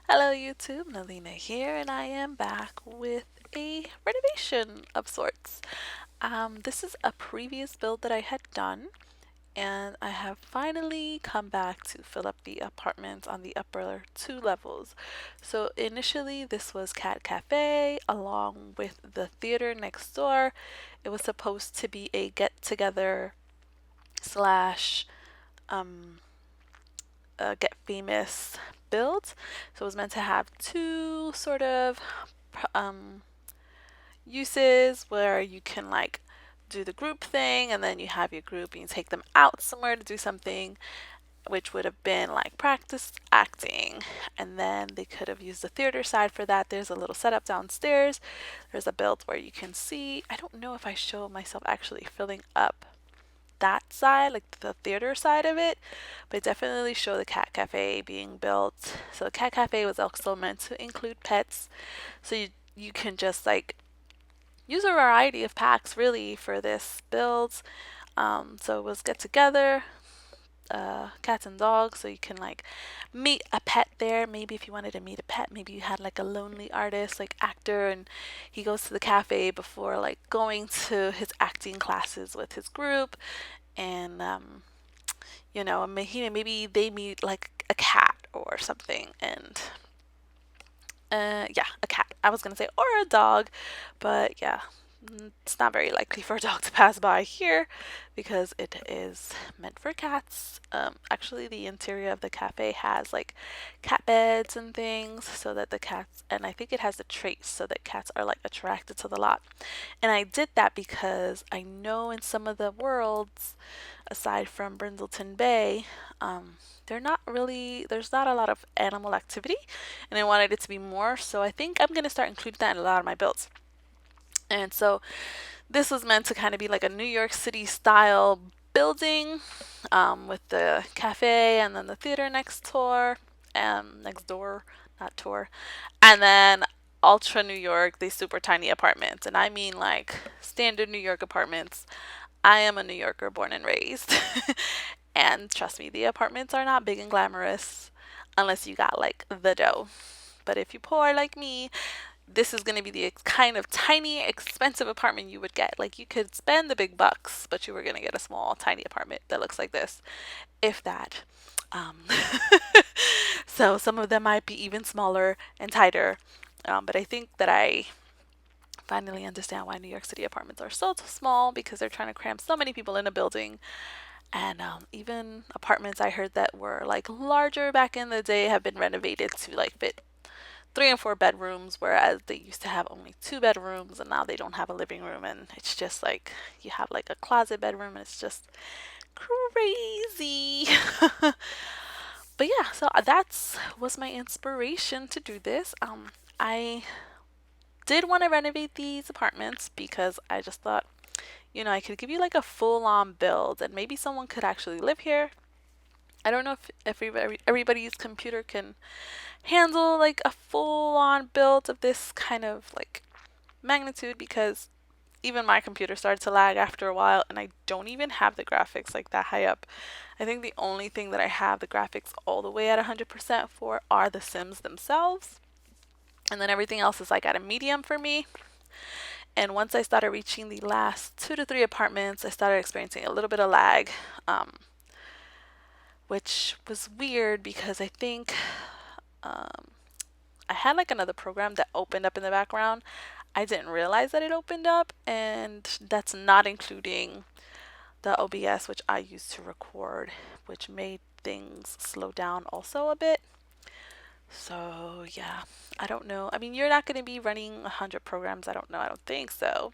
Hello YouTube, Nalynna here, and I am back with a renovation of sorts. This is a previous build that I had done, and I have finally come back to fill up the apartments on the upper two levels. So initially this was Cat Cafe along with the theater next door. It was supposed to be a get-together slash get famous build. So it was meant to have two sort of um, uses where you can like do the group thing and then you have your group and you take them out somewhere to do something, which would have been like practice acting, and then they could have used the theater side for that. There's a little setup downstairs. There's a build where you can see, I don't know if I show myself actually filling up that side, like the theater side of it, but definitely show the cat cafe being built. So the cat cafe was also meant to include pets, so you can just like use a variety of packs really for this build. So it was get together, cats and dogs, so you can like meet a pet there. Maybe if you wanted to meet a pet, maybe you had like a lonely artist like actor and he goes to the cafe before like going to his acting classes with his group, and maybe they meet like a cat or something, and yeah, a cat. I was gonna say or a dog, but yeah, it's not very likely for a dog to pass by here because it is meant for cats. Actually, the interior of the cafe has like cat beds and things so that the cats, and I think it has the trace so that cats are like attracted to the lot. And I did that because I know in some of the worlds, aside from Brindleton Bay, there's not a lot of animal activity, and I wanted it to be more. So I think I'm gonna start including that in a lot of my builds. And so this was meant to kind of be like a New York City style building, with the cafe and then the theater next door, not tour, and then ultra New York, these super tiny apartments. And I mean like standard New York apartments. I am a New Yorker born and raised. And trust me, the apartments are not big and glamorous unless you got like the dough. But if you're poor like me, this is going to be the kind of tiny, expensive apartment you would get. Like you could spend the big bucks, but you were going to get a small, tiny apartment that looks like this, if that. Um, so some of them might be even smaller and tighter. But I think that I finally understand why New York City apartments are so small because they're trying to cram so many people in a building. And even apartments I heard that were like larger back in the day have been renovated to like fit 3 and 4 bedrooms, whereas they used to have only 2 bedrooms, and now they don't have a living room, and it's just like you have like a closet bedroom, and it's just crazy. But yeah, so that's was my inspiration to do this. I did want to renovate these apartments because I just thought, I could give you like a full-on build, and maybe someone could actually live here. I don't know if everybody's computer can handle like a full-on build of this kind of like magnitude, because even my computer started to lag after a while, and I don't even have the graphics like that high up. I think the only thing that I have the graphics all the way at 100% for are the Sims themselves, and then everything else is like at a medium for me. And once I started reaching the last 2 to 3 apartments, I started experiencing a little bit of lag, which was weird because I think I had like another program that opened up in the background. I didn't realize that it opened up, and that's not including the OBS, which I used to record, which made things slow down also a bit. So, yeah, I don't know. I mean, you're not going to be running 100 programs. I don't know. I don't think so.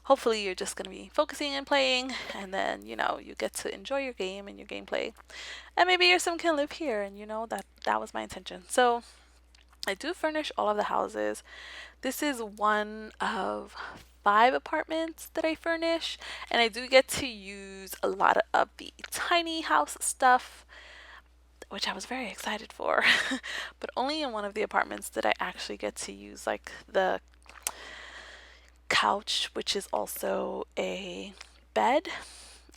Hopefully, you're just going to be focusing and playing, and then, you get to enjoy your game and your gameplay. And maybe your sim can live here, and that was my intention. So, I do furnish all of the houses. This is one of 5 apartments that I furnish, and I do get to use a lot of the tiny house stuff, which I was very excited for. But only in one of the apartments did I actually get to use like the couch, which is also a bed.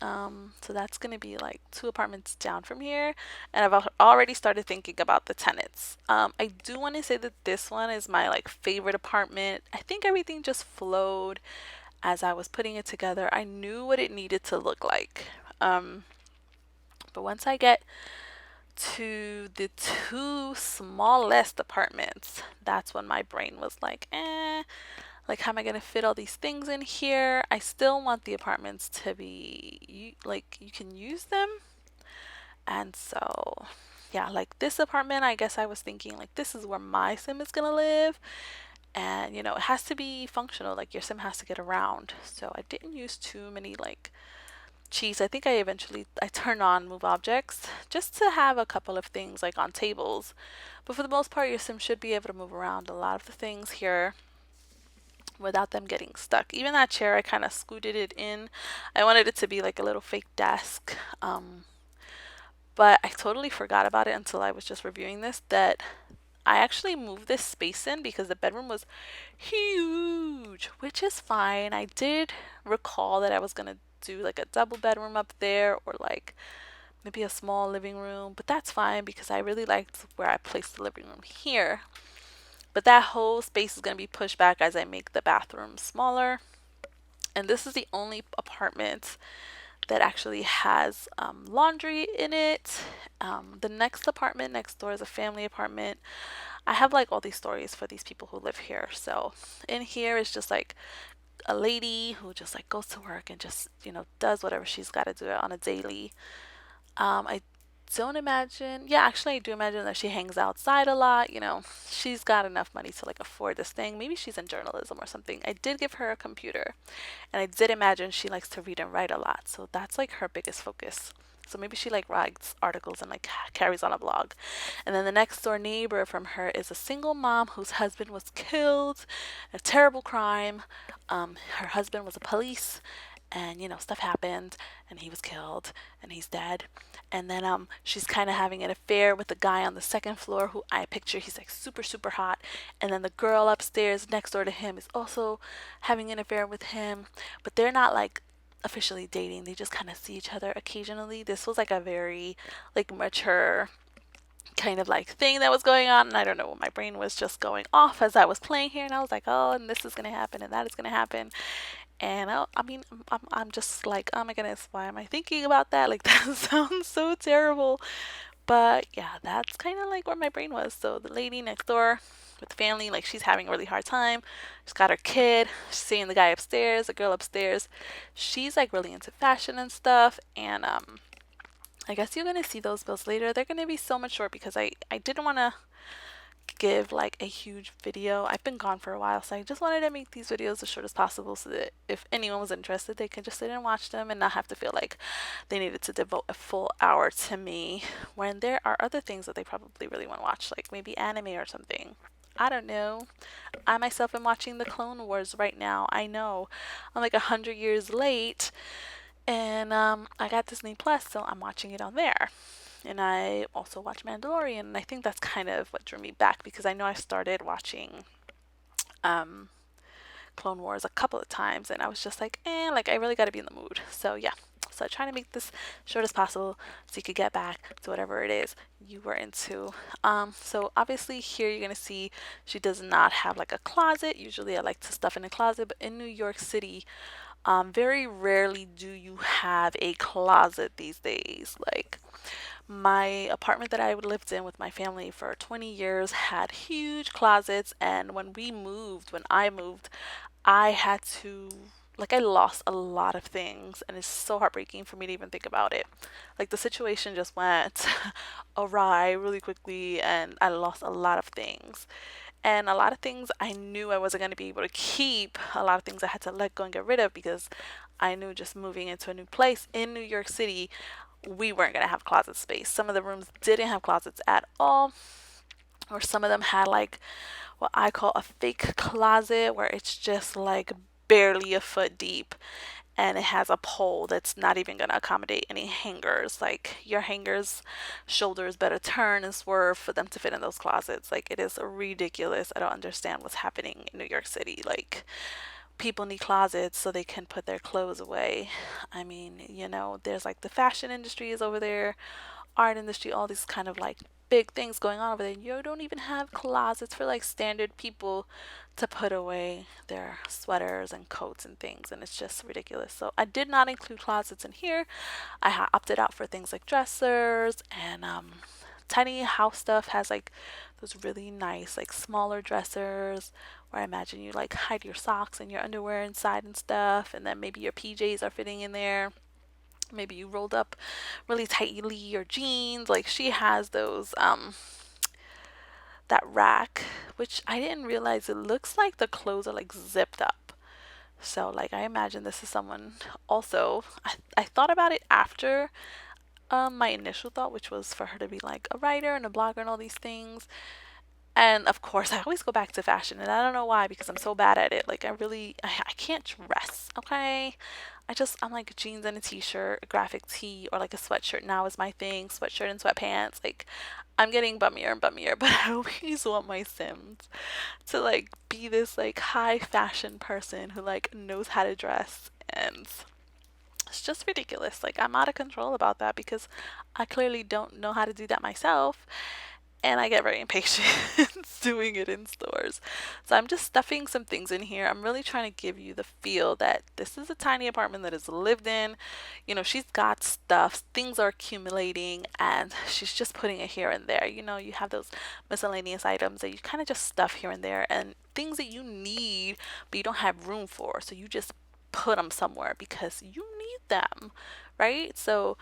So that's going to be like 2 apartments down from here. And I've already started thinking about the tenants. I do want to say that this one is my like favorite apartment. I think everything just flowed as I was putting it together. I knew what it needed to look like. But once I get to the two smallest apartments, that's when my brain was like, like, how am I going to fit all these things in here? I still want the apartments to be, like, you can use them. And so, yeah, like this apartment, I guess I was thinking, like, this is where my sim is going to live. And, it has to be functional. Like, your sim has to get around. So I didn't use too many, like, cheese. I think I turn on move objects just to have a couple of things like on tables. But for the most part, your sim should be able to move around a lot of the things here without them getting stuck. Even that chair, I kind of scooted it in. I wanted it to be like a little fake desk. But I totally forgot about it until I was just reviewing this, that I actually moved this space in because the bedroom was huge, which is fine. I did recall that I was going to do like a double bedroom up there or like maybe a small living room, but that's fine because I really liked where I placed the living room here. But that whole space is going to be pushed back as I make the bathroom smaller. And this is the only apartment that actually has laundry in it. The next apartment next door is a family apartment. I have like all these stories for these people who live here. So in here is just like a lady who just like goes to work and just, does whatever she's got to do on a daily. I don't imagine, yeah, actually, I do imagine that she hangs outside a lot. She's got enough money to like afford this thing. Maybe she's in journalism or something. I did give her a computer, and I did imagine she likes to read and write a lot. So that's like her biggest focus. So maybe she like writes articles and like carries on a blog. And then the next door neighbor from her is a single mom whose husband was killed, a terrible crime. Her husband was a police, and stuff happened, and he was killed, and he's dead. And then she's kind of having an affair with the guy on the second floor who I picture he's like super super hot. And then the girl upstairs next door to him is also having an affair with him, but they're not like officially dating. They just kind of see each other occasionally. This was like a very like mature kind of like thing that was going on, and I don't know, my brain was just going off as I was playing here, and I was like, oh, and this is gonna happen and that is gonna happen. And I mean, I'm just like, oh my goodness, why am I thinking about that? Like, that sounds so terrible. But yeah, that's kind of like where my brain was. So the lady next door with the family, like, she's having a really hard time. She's got her kid. She's seeing the guy upstairs, the girl upstairs. She's like really into fashion and stuff. And I guess you're gonna see those bills later. They're gonna be so much short because I didn't want to give like a huge video. I've been gone for a while, so I just wanted to make these videos as short as possible so that if anyone was interested, they could just sit and watch them and not have to feel like they needed to devote a full hour to me when there are other things that they probably really want to watch, like maybe anime or something. I don't know. I myself am watching the Clone Wars right now. I know I'm like 100 years late, and I got Disney Plus, so I'm watching it on there. And I also watch Mandalorian, and I think that's kind of what drew me back because I know I started watching um, Clone Wars a couple of times, and I was just like, like I really got to be in the mood. So yeah, so I try to make this short as possible so you could get back to whatever it is you were into. So obviously here you're gonna see she does not have like a closet. Usually I like to stuff in a closet, but in New York City, very rarely do you have a closet these days. Like, my apartment that I lived in with my family for 20 years had huge closets, and when I moved, I had to, like, I lost a lot of things, and it's so heartbreaking for me to even think about it. Like, the situation just went awry really quickly, and I lost a lot of things. And a lot of things I knew I wasn't going to be able to keep. A lot of things I had to let go and get rid of because I knew just moving into a new place in New York City, we weren't going to have closet space. Some of the rooms didn't have closets at all, or some of them had like what I call a fake closet where it's just like barely a foot deep, and it has a pole that's not even going to accommodate any hangers. Like, your hangers shoulders better turn and swerve for them to fit in those closets. Like, it is ridiculous. I don't understand what's happening in New York City. Like, people need closets so they can put their clothes away. I mean, there's like the fashion industry is over there, art industry, all these kind of like big things going on over there. You don't even have closets for like standard people to put away their sweaters and coats and things, and it's just ridiculous. So I did not include closets in here. Opted out for things like dressers and tiny house stuff has like those really nice like smaller dressers where I imagine you like hide your socks and your underwear inside and stuff, and then maybe your PJs are fitting in there. Maybe you rolled up really tightly your jeans. Like she has those that rack, which I didn't realize it looks like the clothes are like zipped up. So like I imagine this is someone also I thought about it after my initial thought, which was for her to be like a writer and a blogger and all these things. And of course, I always go back to fashion, and I don't know why because I'm so bad at it. Like, I can't dress, okay? I'm like jeans and a t shirt, a graphic tee, or like a sweatshirt now is my thing, sweatshirt and sweatpants. Like, I'm getting bummier and bummier, but I always want my Sims to like be this like high fashion person who like knows how to dress. And it's just ridiculous. Like, I'm out of control about that because I clearly don't know how to do that myself, and I get very impatient doing it in stores. So I'm just stuffing some things in here. I'm really trying to give you the feel that this is a tiny apartment that is lived in. She's got stuff, things are accumulating, and she's just putting it here and there. You have those miscellaneous items that you kind of just stuff here and there, and things that you need but you don't have room for. So you just put them somewhere because you need them, right? So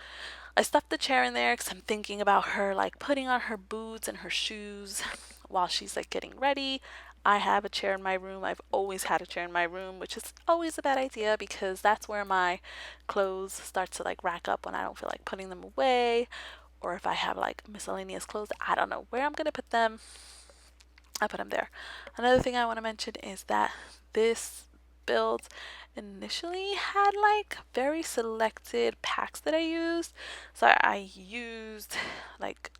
I stuffed the chair in there because I'm thinking about her like putting on her boots and her shoes while she's like getting ready. I have a chair in my room. I've always had a chair in my room, which is always a bad idea because that's where my clothes start to like rack up when I don't feel like putting them away, or if I have like miscellaneous clothes, I don't know where I'm gonna put them. I put them there. Another thing I want to mention is that this build initially had like very selected packs that I used. So I used like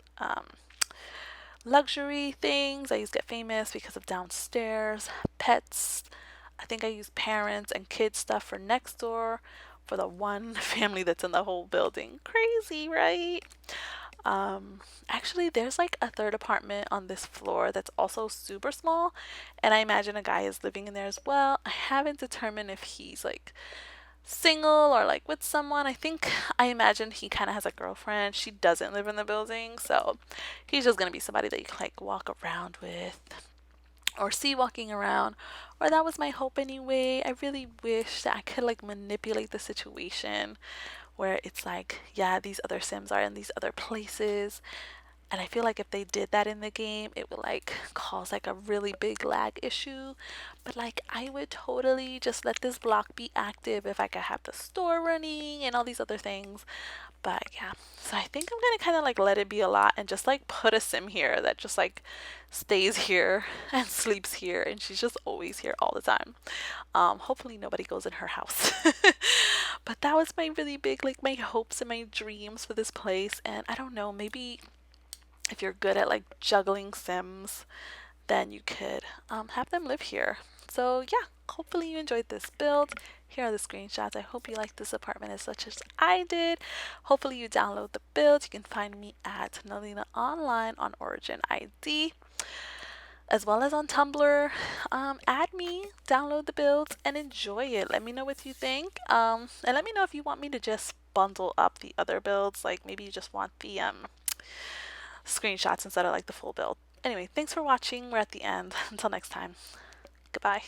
luxury things. I used Get Famous because of downstairs, pets. I think I used parents and kids stuff for next door for the one family that's in the whole building. Crazy, right? Actually, there's like a third apartment on this floor that's also super small, and I imagine a guy is living in there as well. I haven't determined if he's like single or like with someone. I imagine he kind of has a girlfriend. She doesn't live in the building, so he's just gonna be somebody that you can like walk around with or see walking around, or that was my hope anyway. I really wish that I could like manipulate the situation where it's like, yeah, these other Sims are in these other places. And I feel like if they did that in the game, it would like cause like a really big lag issue. But like, I would totally just let this block be active if I could have the store running and all these other things. But yeah, so I think I'm gonna kind of like let it be a lot and just like put a Sim here that just like stays here and sleeps here, and she's just always here all the time. Hopefully nobody goes in her house. But that was my really big like my hopes and my dreams for this place. And I don't know, maybe if you're good at like juggling Sims, then you could have them live here. So yeah, hopefully you enjoyed this build. Here are the screenshots. I hope you liked this apartment as much as I did. Hopefully you download the build. You can find me at Nalynna Online on Origin ID, as well as on Tumblr. Add me, download the builds, and enjoy it. Let me know what you think. And let me know if you want me to just bundle up the other builds. Like maybe you just want the screenshots instead of like the full build. Anyway, thanks for watching. We're at the end. Until next time. Goodbye.